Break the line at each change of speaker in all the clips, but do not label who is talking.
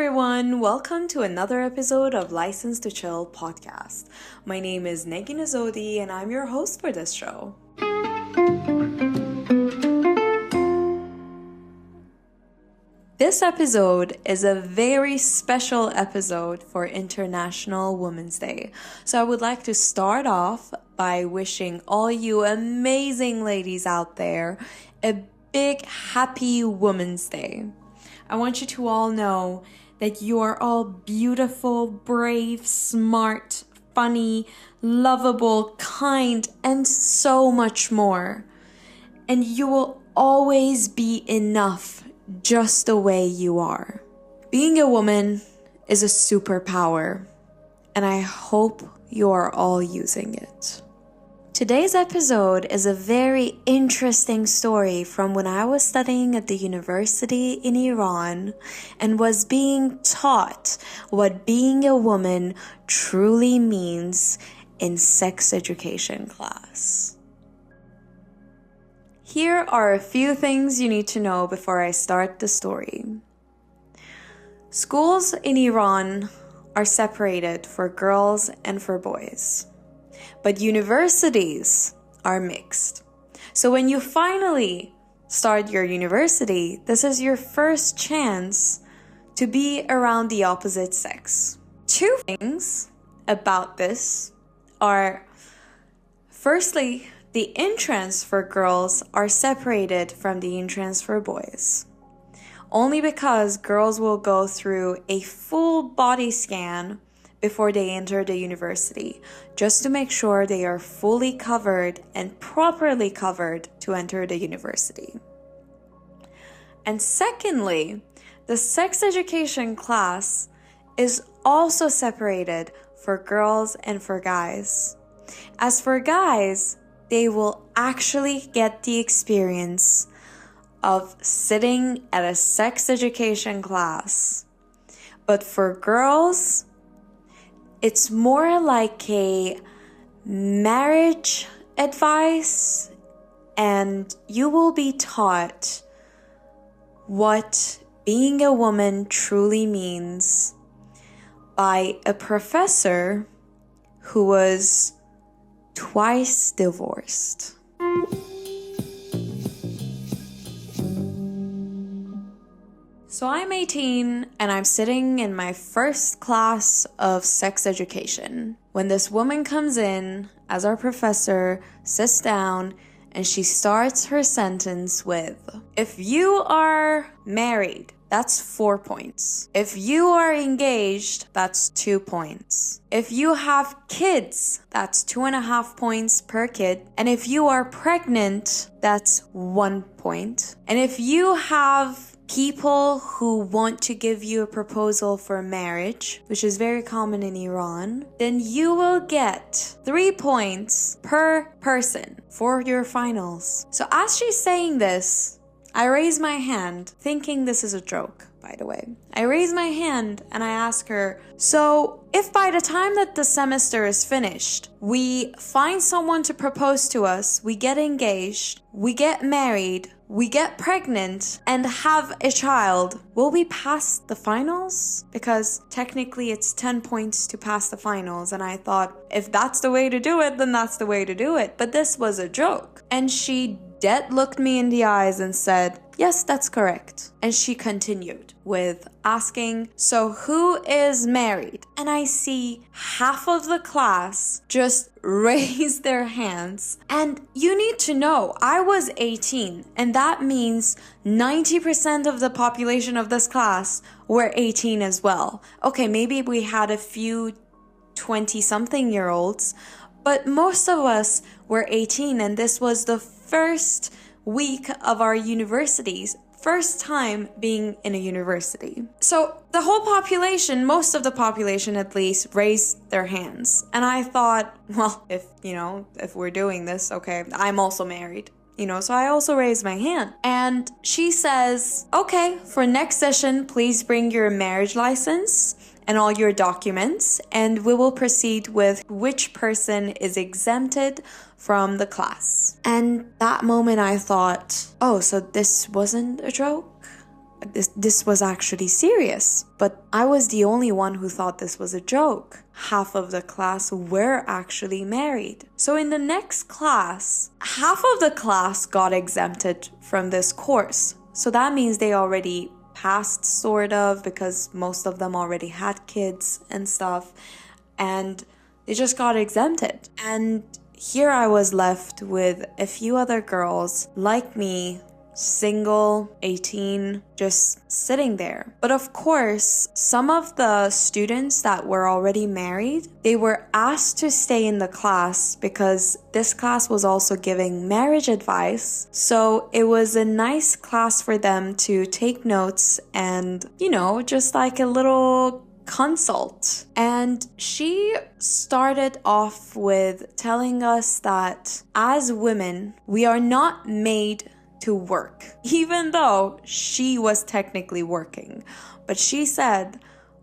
everyone, welcome to another episode of License to Chill podcast. My name is Negi Nazodi and I'm your host for this show. This episode is a very special episode for International Women's Day. So I would like to start off by wishing all you amazing ladies out there a big happy Women's Day. I want you to all know that you are all beautiful, brave, smart, funny, lovable, kind, and so much more. And you will always be enough just the way you are. Being a woman is a superpower, and I hope you are all using it. Today's episode is a very interesting story from when I was studying at the university in Iran and was being taught what being a woman truly means in sex education class. Here are a few things you need to know before I start the story. Schools in Iran are separated for girls and for boys. But universities are mixed. So when you finally start your university, this is your first chance to be around the opposite sex. Two things about this are, firstly, the entrance for girls are separated from the entrance for boys. Only because girls will go through a full body scan before they enter the university, just to make sure they are fully covered and properly covered to enter the university. And secondly, the sex education class is also separated for girls and for guys. As for guys, they will actually get the experience of sitting at a sex education class. But for girls, it's more like a marriage advice, and you will be taught what being a woman truly means by a professor who was twice divorced. So I'm 18 and I'm sitting in my first class of sex education when this woman comes in as our professor, sits down, and she starts her sentence with, if you are married, that's 4 points. If you are engaged, that's 2 points. If you have kids, that's 2.5 points per kid. And if you are pregnant, that's 1 point. And if you have people who want to give you a proposal for marriage, which is very common in Iran, then you will get 3 points per person for your finals. So as she's saying this, I raise my hand, thinking this is a joke, by the way. I raise my hand and I ask her, so if by the time that the semester is finished, we find someone to propose to us, we get engaged, we get married, we get pregnant, and have a child, will we pass the finals? Because technically it's 10 points to pass the finals, and I thought, if that's the way to do it, then that's the way to do it. But this was a joke. And she dead looked me in the eyes and said, yes, that's correct. And she continued with asking, so who is married? And I see half of the class just raise their hands. And you need to know, I was 18, and that means 90% of the population of this class were 18 as well. Okay, maybe we had a few 20-something-year-olds, but most of us were 18, and this was the first week of our universities, first time being in a university. So the whole population, most of the population at least, raised their hands. And I thought, well, if we're doing this, okay, I'm also married. So I also raised my hand. And she says, okay, for next session, please bring your marriage license and all your documents, and we will proceed with which person is exempted from the class. And that moment I thought, oh, so this wasn't a joke? this was actually serious. But I was the only one who thought this was a joke. Half of the class were actually married. So in the next class, half of the class got exempted from this course. So that means they already passed, sort of, because most of them already had kids and stuff. And they just got exempted. And here I was left with a few other girls like me, single, 18, just sitting there. But of course, some of the students that were already married, they were asked to stay in the class because this class was also giving marriage advice. So it was a nice class for them to take notes and, just like a little consult. And she started off with telling us that as women, we are not made to work, even though she was technically working. But she said,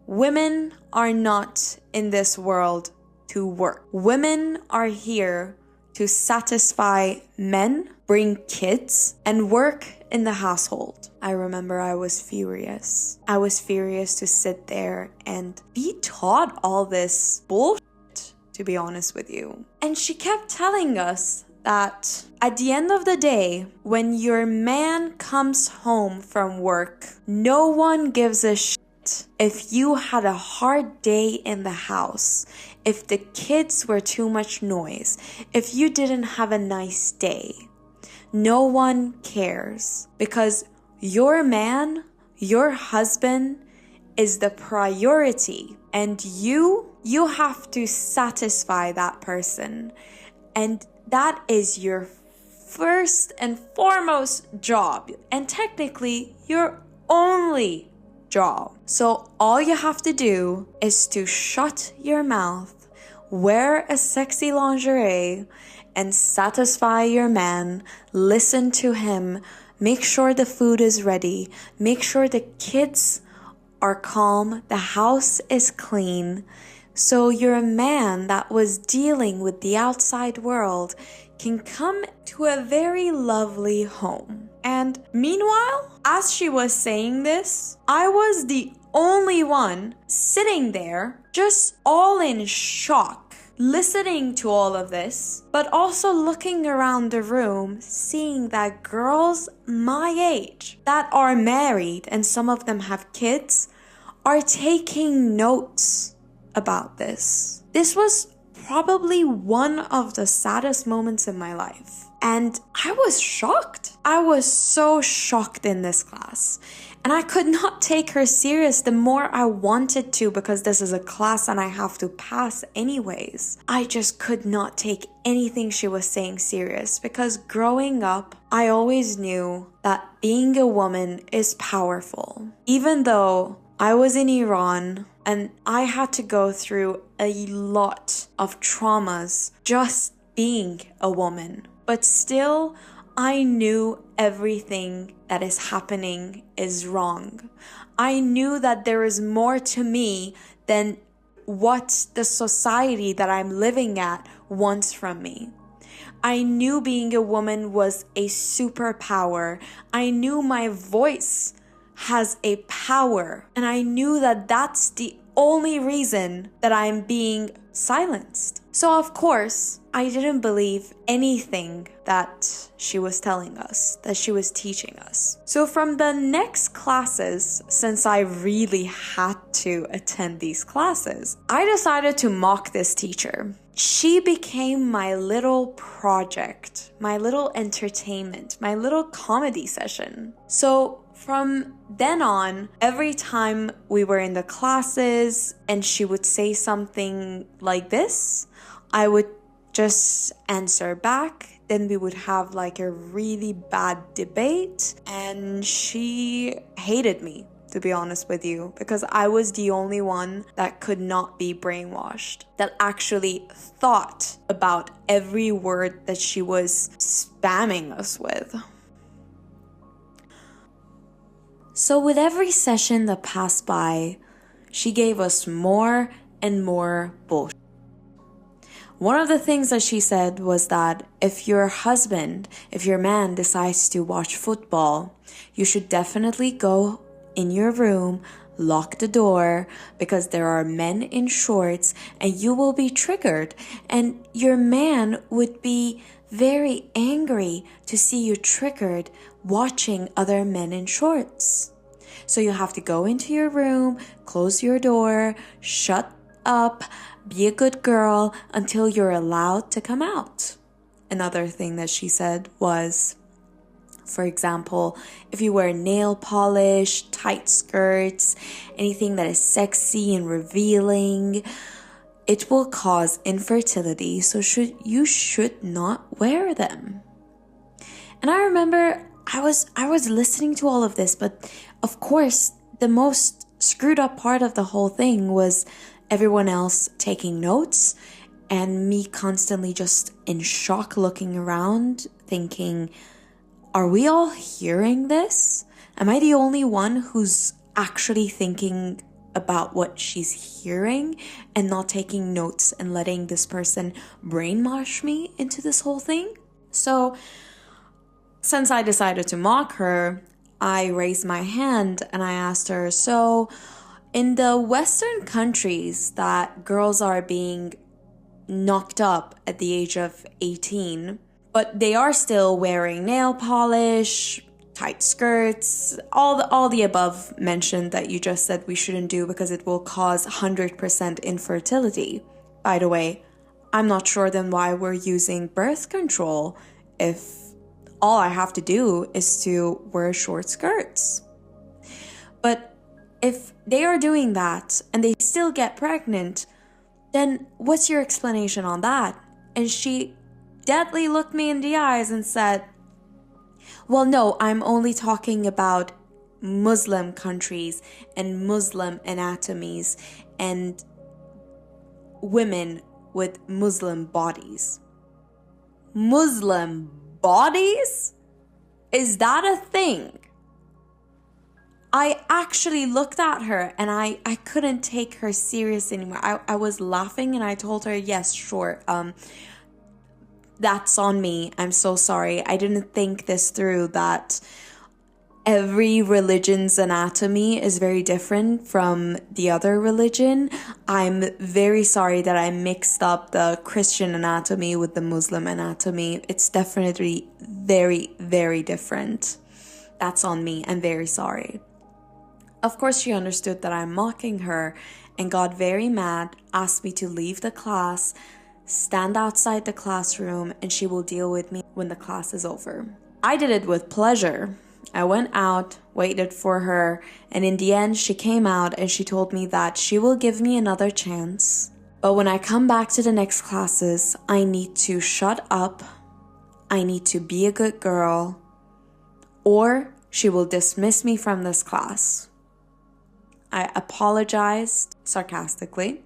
women are not in this world to work. Women are here to satisfy men, bring kids, and work in the household. I remember I was furious. I was furious to sit there and be taught all this bullshit, to be honest with you. And she kept telling us that at the end of the day, when your man comes home from work, no one gives a shit if you had a hard day in the house, if the kids were too much noise, if you didn't have a nice day. No one cares, because your man, your husband, is the priority, and you have to satisfy that person. And that is your first and foremost job, and technically your only job. So all you have to do is to shut your mouth, wear a sexy lingerie, and satisfy your man. Listen to him. Make sure the food is ready. Make sure the kids are calm. The house is clean. So your man that was dealing with the outside world can come to a very lovely home. And meanwhile, as she was saying this, I was the only one sitting there, just all in shock, listening to all of this, but also looking around the room, seeing that girls my age that are married and some of them have kids are taking notes about this. This was probably one of the saddest moments in my life. And I was shocked. I was so shocked in this class. And I could not take her serious the more I wanted to, because this is a class and I have to pass anyways. I just could not take anything she was saying serious, because growing up, I always knew that being a woman is powerful. Even though I was in Iran and I had to go through a lot of traumas just being a woman. But still, I knew everything that is happening is wrong. I knew that there is more to me than what the society that I'm living at wants from me. I knew being a woman was a superpower. I knew my voice has a power. And I knew that that's the only reason that I'm being silenced. So of course, I didn't believe anything that she was telling us, that she was teaching us. So from the next classes, since I really had to attend these classes, I decided to mock this teacher. She became my little project, my little entertainment, my little comedy session. So from then on, every time we were in the classes and she would say something like this, I would just answer back. Then we would have like a really bad debate, and she hated me, to be honest with you, because I was the only one that could not be brainwashed, that actually thought about every word that she was spamming us with. So with every session that passed by, she gave us more and more bullshit. One of the things that she said was that if your man decides to watch football, you should definitely go in your room, lock the door because there are men in shorts and you will be triggered. And your man would be very angry to see you triggered watching other men in shorts. So you have to go into your room, close your door, shut up, be a good girl until you're allowed to come out. Another thing that she said was, for example, if you wear nail polish, tight skirts, anything that is sexy and revealing, it will cause infertility, so you should not wear them. And I remember I was listening to all of this, but of course, the most screwed up part of the whole thing was everyone else taking notes and me constantly just in shock looking around thinking, are we all hearing this? Am I the only one who's actually thinking about what she's hearing and not taking notes and letting this person brainwash me into this whole thing? So, since I decided to mock her, I raised my hand and I asked her, so in the Western countries that girls are being knocked up at the age of 18, but they are still wearing nail polish, tight skirts, all the above mentioned that you just said we shouldn't do because it will cause 100% infertility. By the way, I'm not sure then why we're using birth control if all I have to do is to wear short skirts. But if they are doing that and they still get pregnant, then what's your explanation on that? And she deadly looked me in the eyes and said, well, no, I'm only talking about Muslim countries and Muslim anatomies and women with Muslim bodies. Muslim bodies? Is that a thing? I actually looked at her and I couldn't take her serious anymore. I was laughing and I told her, yes, sure. That's on me. I'm so sorry. I didn't think this through, that every religion's anatomy is very different from the other religion. I'm very sorry that I mixed up the Christian anatomy with the Muslim anatomy. It's definitely very, very different. That's on me. I'm very sorry. Of course, she understood that I'm mocking her and got very mad, asked me to leave the class, stand outside the classroom, and she will deal with me when the class is over. I did it with pleasure. I went out, waited for her, and in the end, she came out and she told me that she will give me another chance. But when I come back to the next classes, I need to shut up, I need to be a good girl, or she will dismiss me from this class. I apologized sarcastically,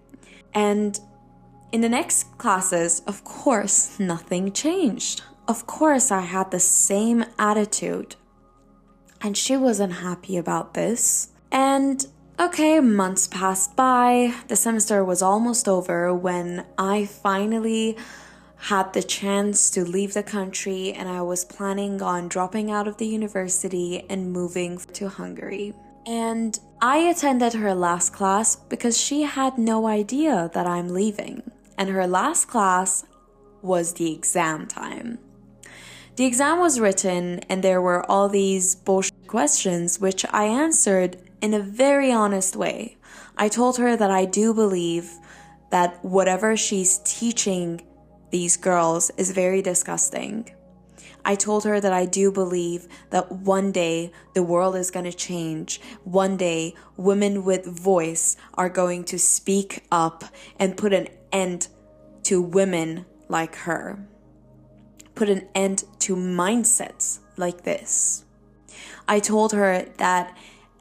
and in the next classes, of course, nothing changed. Of course, I had the same attitude. And she wasn't happy about this. And okay, months passed by. The semester was almost over when I finally had the chance to leave the country, and I was planning on dropping out of the university and moving to Hungary. And I attended her last class because she had no idea that I'm leaving. And her last class was the exam time. The exam was written and there were all these bullshit questions which I answered in a very honest way. I told her that I do believe that whatever she's teaching these girls is very disgusting. I told her that I do believe that one day the world is going to change. One day women with voice are going to speak up and put an end to women like her. Put an end to mindsets like this. I told her that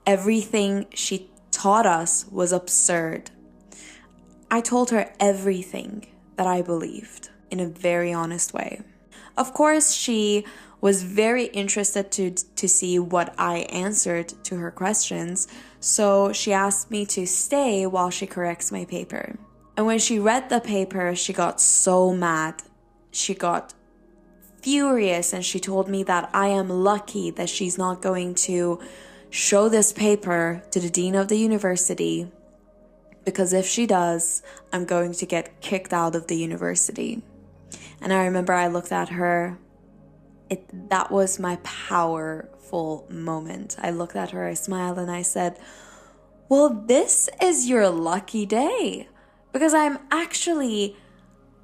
everything she taught us was absurd. I told her everything that I believed in a very honest way. Of course, she was very interested to see what I answered to her questions, so she asked me to stay while she corrects my paper. And when she read the paper, she got so mad. She got furious and she told me that I am lucky that she's not going to show this paper to the dean of the university, because if she does, I'm going to get kicked out of the university. And I remember I looked at her. That was my powerful moment. I looked at her, I smiled, and I said, well, this is your lucky day, because I'm actually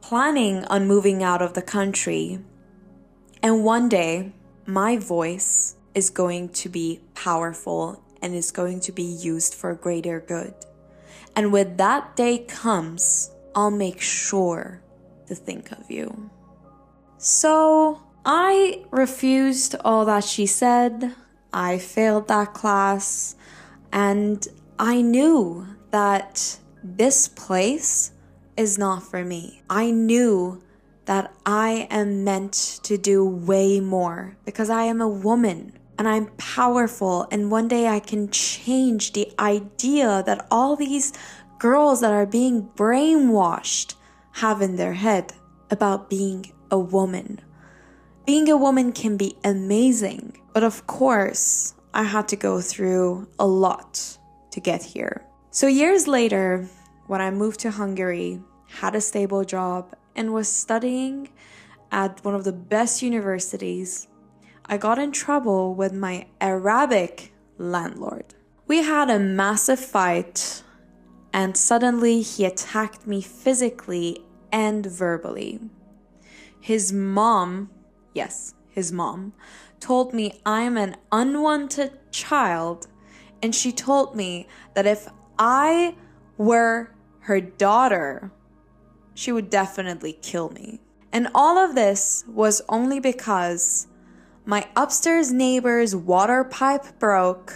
planning on moving out of the country. And one day, my voice is going to be powerful and is going to be used for greater good. And when that day comes, I'll make sure to think of you. So I refused all that she said. I failed that class, and I knew that this place is not for me. I knew that I am meant to do way more because I am a woman and I'm powerful, and one day I can change the idea that all these girls that are being brainwashed have in their head about being a woman. Being a woman can be amazing, but of course, I had to go through a lot to get here. So years later, when I moved to Hungary, had a stable job, and was studying at one of the best universities, I got in trouble with my Arabic landlord. We had a massive fight, and suddenly he attacked me physically and verbally. His mom, yes, his mom, told me I'm an unwanted child, and she told me that if I were her daughter, she would definitely kill me. And all of this was only because my upstairs neighbor's water pipe broke,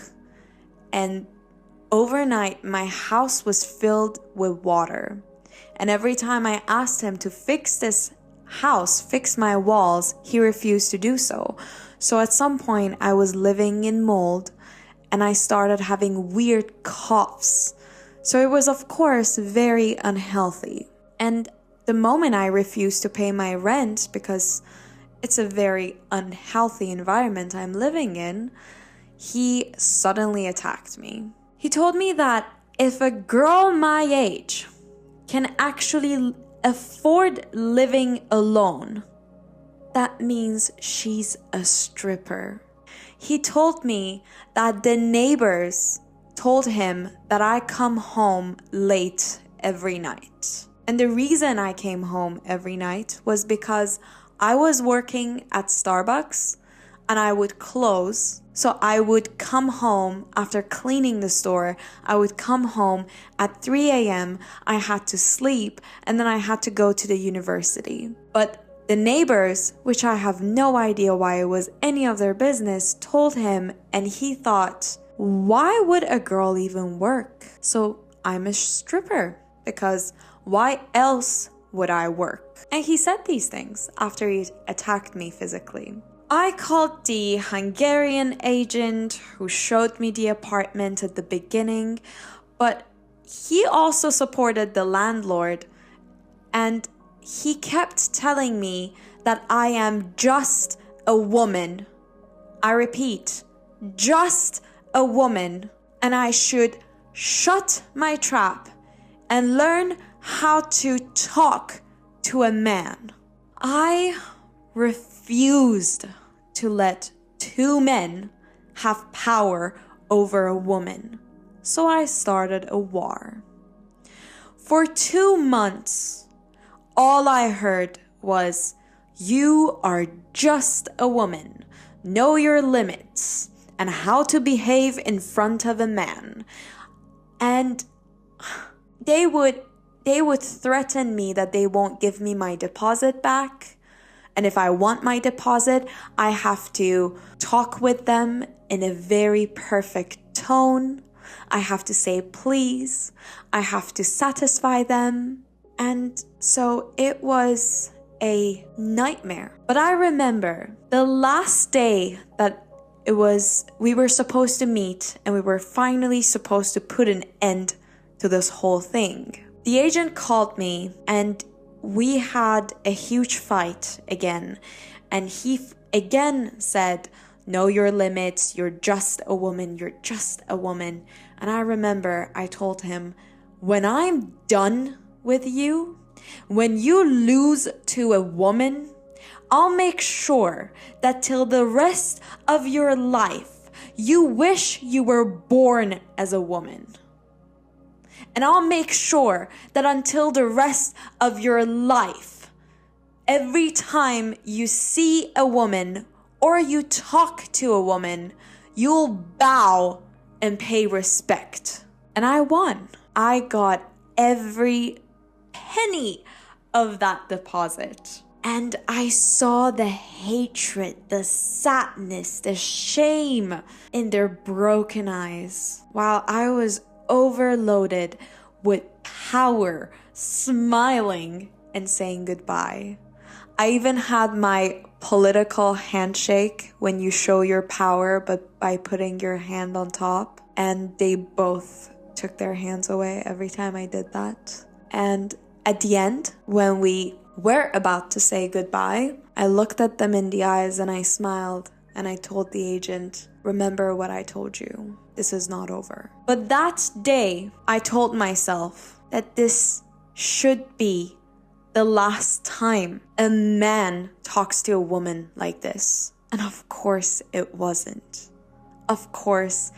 and overnight my house was filled with water. And every time I asked him to fix this house, fix my walls, he refused to do so. So at some point I was living in mold, and I started having weird coughs. So it was, of course, very unhealthy. And the moment I refused to pay my rent, because it's a very unhealthy environment I'm living in, he suddenly attacked me. He told me that if a girl my age can actually afford living alone, that means she's a stripper. He told me that the neighbors told him that I come home late every night. And the reason I came home every night was because I was working at Starbucks and I would close. So I would come home after cleaning the store. I would come home at 3 a.m. I had to sleep, and then I had to go to the university. But the neighbors, which I have no idea why it was any of their business, told him, and he thought, why would a girl even work? So I'm a stripper, because why else would I work? And he said these things after he attacked me physically. I called the Hungarian agent who showed me the apartment at the beginning, but he also supported the landlord, and he kept telling me that I am just a woman. I repeat, just a woman, and I should shut my trap and learn how to talk to a man. I refused to let two men have power over a woman, so I started a war. For 2 months, all I heard was, "You are just a woman. Know your limits and how to behave in front of a man." And they would threaten me that they won't give me my deposit back. And if I want my deposit, I have to talk with them in a very perfect tone. I have to say please. I have to satisfy them. And so it was a nightmare. But I remember the last day that we were supposed to meet, and we were finally supposed to put an end to this whole thing. The agent called me, and we had a huge fight again. And he again said, know your limits. You're just a woman. You're just a woman. And I remember I told him, when I'm done with you, when you lose to a woman, I'll make sure that till the rest of your life, you wish you were born as a woman. And I'll make sure that until the rest of your life, every time you see a woman or you talk to a woman, you'll bow and pay respect. And I won. I got every penny of that deposit. And I saw the hatred, the sadness, the shame in their broken eyes, while I was overloaded with power, smiling and saying goodbye. I even had my political handshake when you show your power, but by putting your hand on top. And they both took their hands away every time I did that. And at the end, when we were about to say goodbye, I looked at them in the eyes and I smiled and I told the agent, remember what I told you. This is not over. But that day, I told myself that this should be the last time a man talks to a woman like this. And of course it wasn't. Of course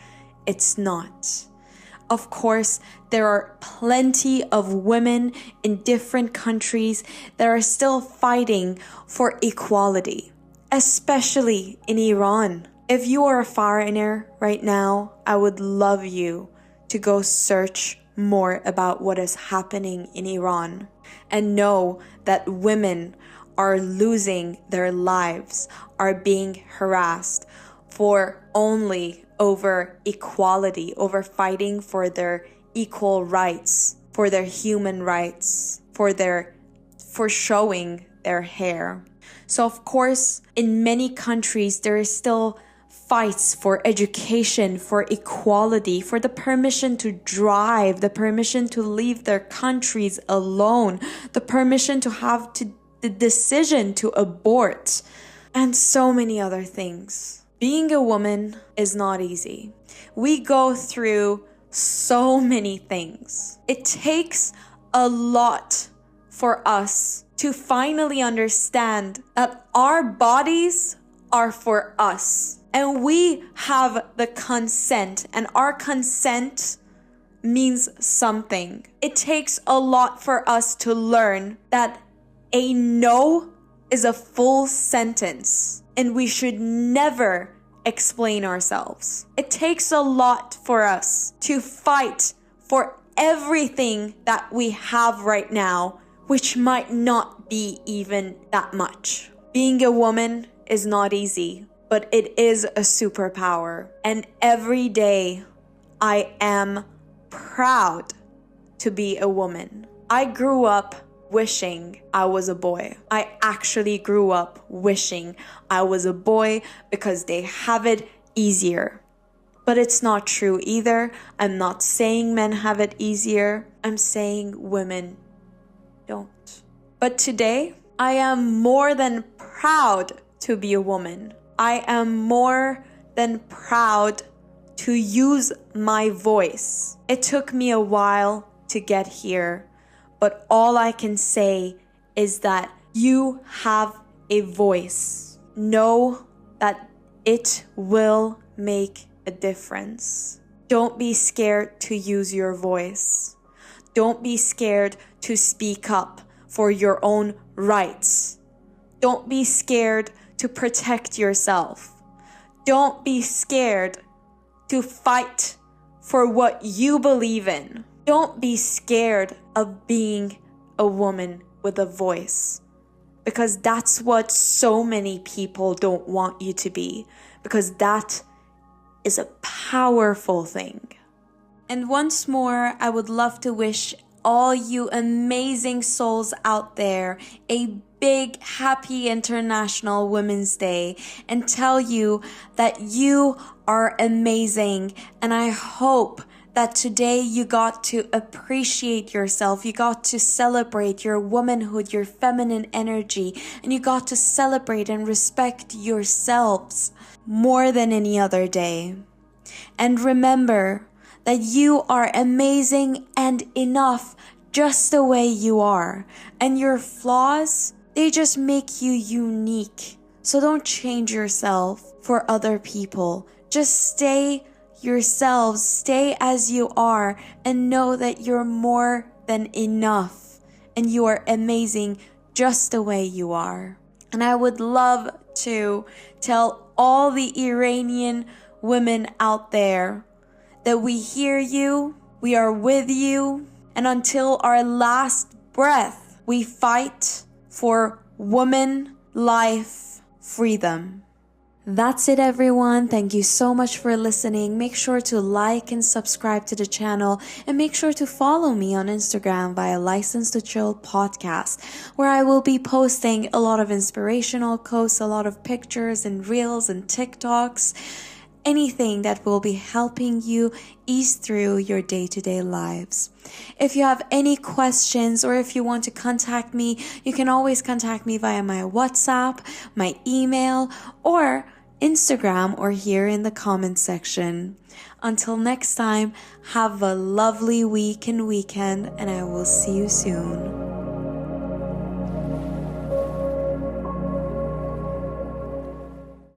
it's not. Of course, there are plenty of women in different countries that are still fighting for equality, especially in Iran. If you are a foreigner right now, I would love you to go search more about what is happening in Iran and know that women are losing their lives, are being harassed for only over equality, over fighting for their equal rights, for their human rights, for showing their hair. So of course, in many countries, there is still fights for education, for equality, for the permission to drive, the permission to leave their countries alone, the permission to have the decision to abort, and so many other things. Being a woman is not easy. We go through so many things. It takes a lot for us to finally understand that our bodies are for us. And we have the consent, and our consent means something. It takes a lot for us to learn that a no is a full sentence, and we should never explain ourselves. It takes a lot for us to fight for everything that we have right now, which might not be even that much. Being a woman is not easy, but it is a superpower. And every day I am proud to be a woman. I grew up wishing I was a boy. I actually grew up wishing I was a boy because they have it easier. But it's not true either. I'm not saying men have it easier. I'm saying women don't. But today, I am more than proud to be a woman. I am more than proud to use my voice. It took me a while to get here. But all I can say is that you have a voice. Know that it will make a difference. Don't be scared to use your voice. Don't be scared to speak up for your own rights. Don't be scared to protect yourself. Don't be scared to fight for what you believe in. Don't be scared of being a woman with a voice, because that's what so many people don't want you to be, because that is a powerful thing. And once more, I would love to wish all you amazing souls out there a big happy International Women's Day and tell you that you are amazing, and I hope that today you got to appreciate yourself. You got to celebrate your womanhood, your feminine energy, and you got to celebrate and respect yourselves more than any other day. And remember that you are amazing and enough just the way you are. And your flaws, they just make you unique. So don't change yourself for other people. Just stay yourselves, stay as you are, and know that you're more than enough. And you are amazing just the way you are. And I would love to tell all the Iranian women out there that we hear you, we are with you, and until our last breath, we fight for woman, life, freedom. That's it, everyone. Thank you so much for listening. Make sure to like and subscribe to the channel, and make sure to follow me on Instagram via License to Chill Podcast, where I will be posting a lot of inspirational quotes, a lot of pictures and reels and TikToks, anything that will be helping you ease through your day-to-day lives. If you have any questions or if you want to contact me, you can always contact me via my WhatsApp, my email, or Instagram, or here in the comment section. Until next time, have a lovely week and weekend, and I will see you soon.